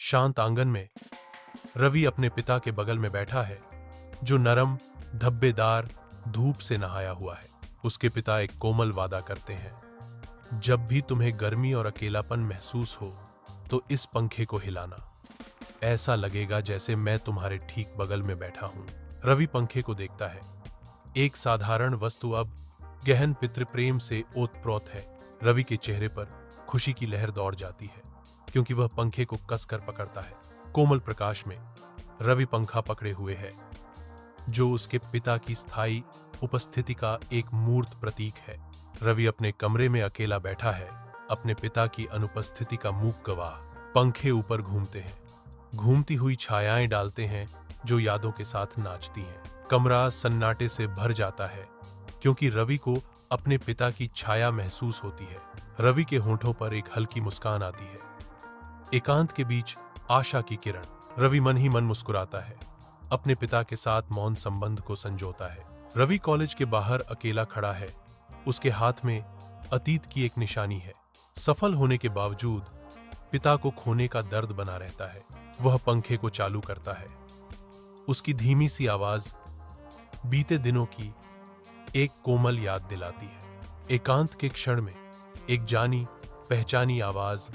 शांत आंगन में रवि अपने पिता के बगल में बैठा है, जो नरम धब्बेदार धूप से नहाया हुआ है। उसके पिता एक कोमल वादा करते हैं, जब भी तुम्हें गर्मी और अकेलापन महसूस हो तो इस पंखे को हिलाना, ऐसा लगेगा जैसे मैं तुम्हारे ठीक बगल में बैठा हूं। रवि पंखे को देखता है। एक साधारण वस्तु अब गहन पितृप्रेम से ओतप्रोत है। रवि के चेहरे पर खुशी की लहर दौड़ जाती है, क्योंकि वह पंखे को कसकर पकड़ता है। कोमल प्रकाश में रवि पंखा पकड़े हुए है, जो उसके पिता की स्थायी उपस्थिति का एक मूर्त प्रतीक है। रवि अपने कमरे में अकेला बैठा है, अपने पिता की अनुपस्थिति का मूक गवाह। पंखे ऊपर घूमते हैं, घूमती हुई छायाएं डालते हैं जो यादों के साथ नाचती हैं। कमरा सन्नाटे से भर जाता है, क्योंकि रवि को अपने पिता की छाया महसूस होती है। रवि के होंठों पर एक हल्की मुस्कान आती है। एकांत के बीच आशा की किरण। रवि मन ही मन मुस्कुराता है, अपने पिता के साथ मौन संबंध को संजोता है। रवि कॉलेज के बाहर अकेला खड़ा है, उसके हाथ में अतीत की एक निशानी है। सफल होने के बावजूद पिता को खोने का दर्द बना रहता है। वह पंखे को चालू करता है। उसकी धीमी सी आवाज बीते दिनों की एक कोमल याद दिलाती है। एकांत के क्षण में एक जानी पहचानी आवाज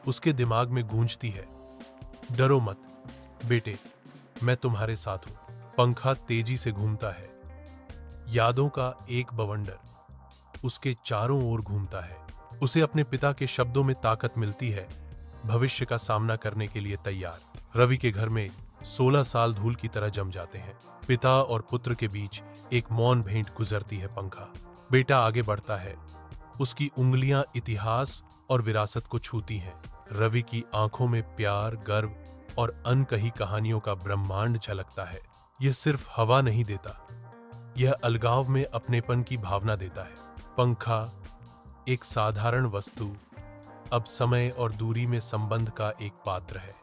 उसके दिमाग में गूंजती है, डरो मत बेटे, मैं तुम्हारे साथ हूं। पंखा तेजी से घूमता है। यादों का एक बवंडर उसके चारों ओर घूमता है। उसे अपने पिता के शब्दों में ताकत मिलती है, भविष्य का सामना करने के लिए तैयार। रवि के घर में 16 साल धूल की तरह जम जाते हैं। पिता और पुत्र के बीच एक मौन भेंट गुजरती है। पंखा बेटा आगे बढ़ता है, उसकी उंगलियां इतिहास और विरासत को छूती हैं। रवि की आंखों में प्यार, गर्व और अनकही कहानियों का ब्रह्मांड झलकता है। यह सिर्फ हवा नहीं देता, यह अलगाव में अपनेपन की भावना देता है। पंखा एक साधारण वस्तु अब समय और दूरी में संबंध का एक पात्र है।